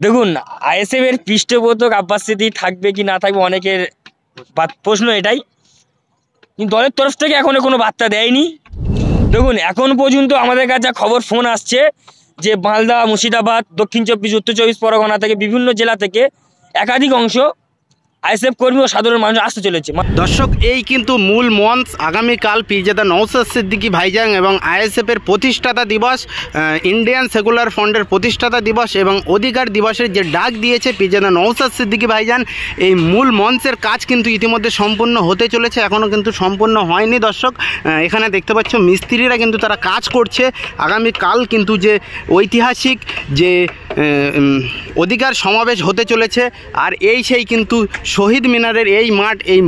দেখুন, আইএসএফ এর পৃষ্ঠপোষক আব্বাস সিদ্দিক থাকবে কি না থাকবে অনেকের প্রশ্ন এটাই, কিন্তু দলের তরফ থেকে এখনো কোনো বার্তা দেয়নি। দেখুন, এখন পর্যন্ত আমাদের কাছে খবর ফোন আসছে যে মালদা, মুর্শিদাবাদ, দক্ষিণ চব্বিশ, উত্তর চব্বিশ পরগনা থেকে বিভিন্ন জেলা থেকে একাধিক অংশ আইএসএফ কর্মী ও সাধারণ মানুষ আসতে চলেছে। দর্শক, এই কিন্তু মূল মঞ্চ। আগামীকাল পীরজাদা নওশাদ সিদ্দিকী ভাইজান এবং আইএসএফের প্রতিষ্ঠাতা দিবস, ইন্ডিয়ান সেকুলার ফ্রন্টের প্রতিষ্ঠাতা দিবস এবং অধিকার দিবসের যে ডাক দিয়েছে পীরজাদা নওশাদ সিদ্দিকী ভাইজান, এই মূল মঞ্চের কাজ কিন্তু ইতিমধ্যে সম্পূর্ণ হতে চলেছে, এখনও কিন্তু সম্পূর্ণ হয়নি। দর্শক, এখানে দেখতে পাচ্ছ মিস্ত্রিরা কিন্তু তারা কাজ করছে। আগামীকাল কিন্তু যে ঐতিহাসিক যে অধিকার সমাবেশ হতে চলেছে, আর এই সেই কিন্তু শহীদ মিনারের এই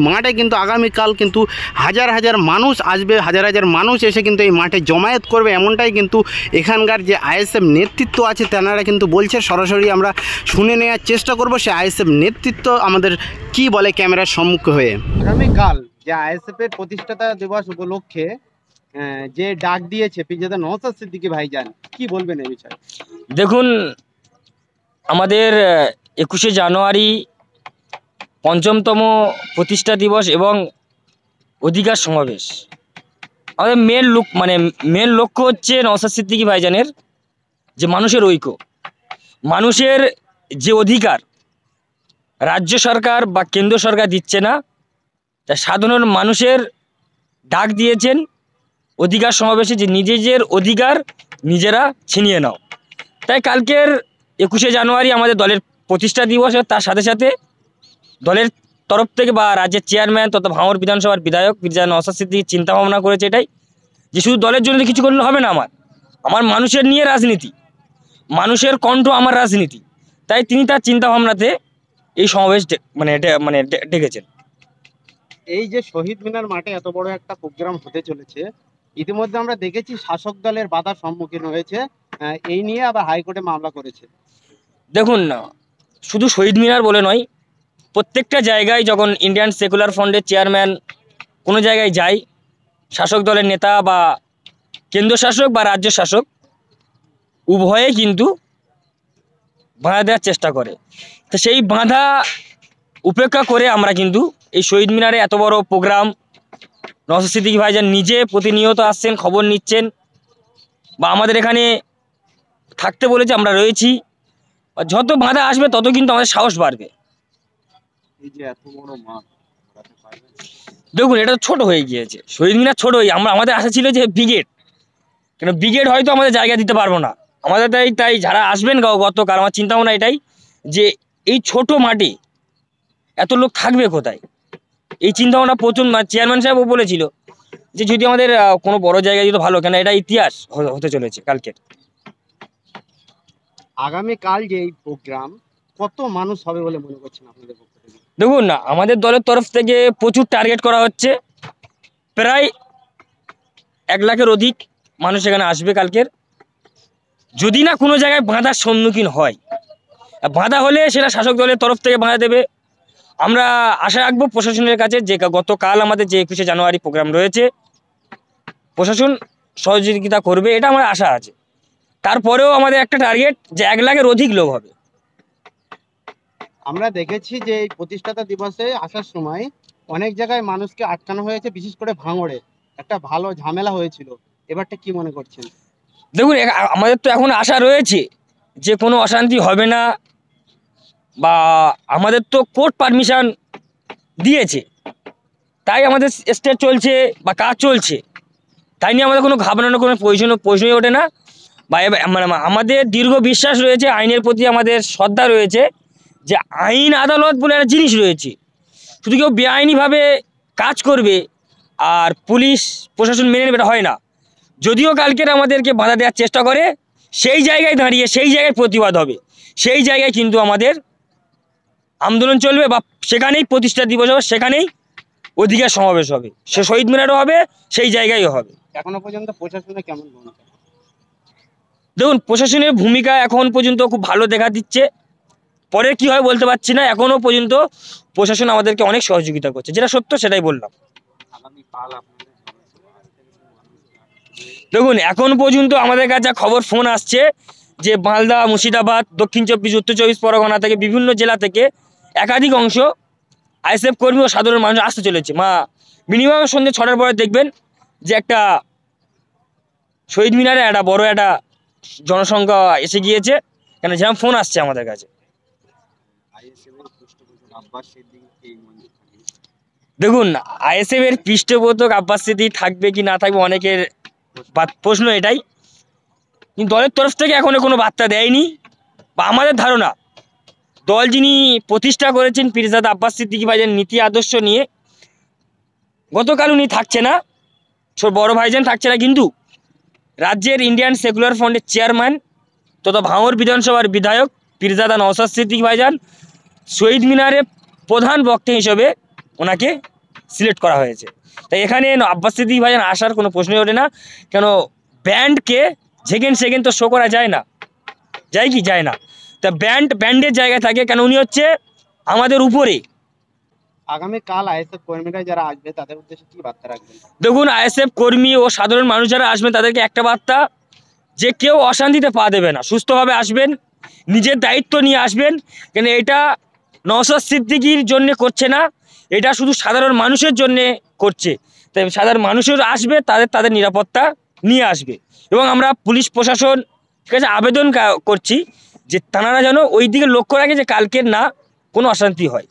মাঠে কিন্তু আগামীকাল কিন্তু হাজার হাজার মানুষ আসবে, হাজার হাজার মানুষ এসে কিন্তু এই মাঠে জমায়েত করবে, এমনটাই কিন্তু এখানকার যে আইএসএফ নেতৃত্ব আছে তেনারা কিন্তু বলছে। সরাসরি আমরা শুনে নেওয়ার চেষ্টা করব সে আইএসএফ নেতৃত্ব আমাদের কি বলে ক্যামেরার সম্মুখে হয়ে। আগামীকাল যে আইএসএফের প্রতিষ্ঠাতা দিবস উপলক্ষে যে ডাক দিয়েছে পীরজাদা নওশাদ সিদ্দিকী ভাইজান, কি বলবেন এই বিষয়ে? দেখুন, আমাদের 21শে জানুয়ারি ৫মতম প্রতিষ্ঠা দিবস এবং অধিকার সমাবেশ, আমাদের মেন লক্ষ্য হচ্ছে নওশাদ সিদ্দিকী ভাইজানের যে মানুষের ঐক্য, মানুষের যে অধিকার রাজ্য সরকার বা কেন্দ্র সরকার দিচ্ছে না, তা সাধারণ মানুষের ডাক দিয়েছেন অধিকার সমাবেশে যে নিজেদের অধিকার নিজেরা ছিনিয়ে নাও। তাই কালকের 21শে জানুয়ারি আমাদের দলের প্রতিষ্ঠা দিবস, তার সাথে সাথে দলের তরফ থেকে বা রাজ্যের চেয়ারম্যান তথা ভাঙড় বিধানসভার বিধায়ক পীরজাদা নওশাদ সিদ্দিকী চিন্তা ভাবনা করেছে এটাই, যে শুধু দলের জন্য কিছু করলে হবে না, আমার মানুষের নিয়ে রাজনীতি, মানুষের কণ্ঠ আমার রাজনীতি। তাই তিনি তার চিন্তা ভাবনাতে এই সমাবেশ ডেকেছেন। এই যে শহীদ মিনার মাঠে এত বড় একটা প্রোগ্রাম হতে চলেছে, ইতিমধ্যে আমরা দেখেছি শাসক দলের বাধার সম্মুখীন হয়েছে, এই নিয়ে আবার হাইকোর্টে মামলা করেছে। দেখুন, শুধু শহীদ মিনার বলে নয়, প্রত্যেকটা জায়গায় যখন ইন্ডিয়ান সেকুলার ফ্রন্টের চেয়ারম্যান কোনো জায়গায় যায়, শাসক দলের নেতা বা কেন্দ্র শাসক বা রাজ্য শাসক উভয়ে কিন্তু বাধা দেওয়ার চেষ্টা করে। তো সেই বাধা উপেক্ষা করে আমরা কিন্তু এই শহীদ মিনারে এত বড় প্রোগ্রাম, নওশাদ সিদ্দিকী ভাইজান নিজে প্রতিনিয়ত আসছেন, খবর নিচ্ছেন, বা আমাদের এখানে থাকতে বলেছে, আমরা রয়েছি। যত বাধা আসবে তত কিন্তু আমাদের সাহস বাড়বে। এই যে এত বড় মাঠ, দেখুন, এটা ছোট হয়ে গিয়েছে, শহীদ মিনার ছোট হয়ে, আমাদের আশা ছিল যে ব্রিগেড হয়তো আমাদের জায়গা দিতে পারবো না আমাদের। তাই যারা আসবেন গতকাল, আমার চিন্তা ভাবনা এটাই যে এই ছোট মাঠে এত লোক থাকবে কোথায়, এই চিন্তা ভাবনা প্রথম চেয়ারম্যান সাহেবও বলেছিল যে যদি আমাদের কোনো বড় জায়গায় দিত ভালো, কেন এটা ইতিহাস হতে চলেছে কালকে। আগামীকাল যে এই প্রোগ্রাম, কত মানুষ হবে বলে মনে করছেন আপনাদের পক্ষ থেকে? দেখুন, আমাদের দলের তরফ থেকে প্রচুর টার্গেট করা হচ্ছে, প্রায় 1 লাখের অধিক মানুষ এখানে আসবে কালকের। যদি না কোনো জায়গায় বাধার সম্মুখীন হয়, বাধা হলে সেটা শাসক দলের তরফ থেকে বাধা দেবে। আমরা আশা রাখবো প্রশাসনের কাছে যে গতকাল আমাদের যে 21শে জানুয়ারি প্রোগ্রাম রয়েছে, প্রশাসন সহযোগিতা করবে, এটা আমার আশা আছে। তারপরেও আমাদের একটা টার্গেট যে 1 লাখের অধিক লোক হবে। আমরা দেখেছি যে এই প্রতিষ্ঠাতা দিবসে আসার সময় অনেক জায়গায় মানুষকে আটকানো হয়েছে, বিশেষ করে ভাঙড়ে একটা ভালো ঝামেলা হয়েছিল, এবারটা কি মনে করছেন? দেখুন, আমাদের তো এখন আশা রয়েছে যে কোনো অশান্তি হবে না, বা আমাদের তো কোর্ট পারমিশন দিয়েছে, তাই আমাদের স্টেজ চলছে বা কাজ চলছে, তাই নিয়ে আমাদের কোনো ঘাবড়ানোর কোনো প্রয়োজনই ওঠে না। বা আমাদের দীর্ঘ বিশ্বাস রয়েছে, আইনের প্রতি আমাদের শ্রদ্ধা রয়েছে, যে আইন আদালত বলে একটা জিনিস রয়েছে, শুধু কেউ বেআইনিভাবে কাজ করবে আর পুলিশ প্রশাসন মেনে নেবে, এটা হয় না। যদিও কালকের আমাদেরকে বাধা দেওয়ার চেষ্টা করে, সেই জায়গায় দাঁড়িয়ে সেই জায়গায় প্রতিবাদ হবে, সেই জায়গায় কিন্তু আমাদের আন্দোলন চলবে, বা সেখানেই প্রতিষ্ঠা দিবস হবে, সেখানেই অধিকার সমাবেশ হবে, সে শহীদ মিনারও হবে, সেই জায়গায়ও হবে। এখনো পর্যন্ত প্রশাসনে কেমন ভূমিকা? দেখুন, প্রশাসনের ভূমিকা এখন পর্যন্ত খুব ভালো দেখা দিচ্ছে, পরে কি হয় বলতে পারছি না। এখনও পর্যন্ত প্রশাসন আমাদেরকে অনেক সহযোগিতা করছে, যেটা সত্য সেটাই বললাম। দেখুন, এখন পর্যন্ত আমাদের কাছে খবর ফোন আসছে যে মালদা, মুর্শিদাবাদ, দক্ষিণ চব্বিশ, উত্তর চব্বিশ পরগনা থেকে বিভিন্ন জেলা থেকে একাধিক অংশ আইএসএফ কর্মী ও সাধারণ মানুষ আসতে চলেছে। মিনিমাম সন্ধ্যে 6টার পরে দেখবেন যে একটা শহীদ মিনারে একটা বড় একটা জনসংখ্যা এসে গিয়েছে, কেন যেরকম ফোন আসছে আমাদের কাছে। দেখুন, আইএসএফ এর পৃষ্ঠপোষক আব্বাস সিদ্দিকী থাকবে কি না থাকবে অনেকের প্রশ্ন এটাই, কিন্তু দলের তরফ থেকে এখনো কোনো বার্তা দেয়নি। বা আমাদের ধারণা, দল যিনি প্রতিষ্ঠা করেছেন পীরজাদা আব্বাস সিদ্দিকী ভাইজান নীতি আদর্শ নিয়ে, গতকাল উনি থাকছে না, বড় ভাইজান থাকছে না, কিন্তু রাজ্যের ইন্ডিয়ান সেকুলার ফ্রন্টের চেয়ারম্যান তথা ভাঙড় বিধানসভার বিধায়ক পীরজাদা নওশাদ সিদ্দিকী ভাইজান শহীদ মিনারে প্রধান বক্তা হিসেবে ওনাকে সিলেক্ট করা হয়েছে। তাই এখানে আব্বাস সিদ্দিকী ভাইজান আসার কোনো প্রশ্নই ওঠে না। কেন ব্যান্ডকে সেকেন্ড তো শো করা যায় না, যায় কি যায় না, তা ব্যান্ডের জায়গায় থাকে, কেন উনি হচ্ছে আমাদের উপরে। আগামীকাল আইএসএফ কর্মীরা যারা আসবে তাদের উদ্দেশ্যে কি বার্তা রাখবেন? দেখুন, আইএসএফ কর্মী ও সাধারণ মানুষ যারা আসবেন তাদেরকে একটা বার্তা, যে কেউ অশান্তিতে পা দেবে না, সুস্থভাবে আসবেন, নিজের দায়িত্ব নিয়ে আসবেন। কেন এটা নওশাদ সিদ্দিকীর জন্য করছে না, এটা শুধু সাধারণ মানুষের জন্যে করছে। তাই সাধারণ মানুষের আসবে, তাদের নিরাপত্তা নিয়ে আসবে। এবং আমরা পুলিশ প্রশাসন কাছে আবেদন করছি যে তারা যেন ওই দিকে লক্ষ্য রাখে যে কালকের না কোনো অশান্তি হয়।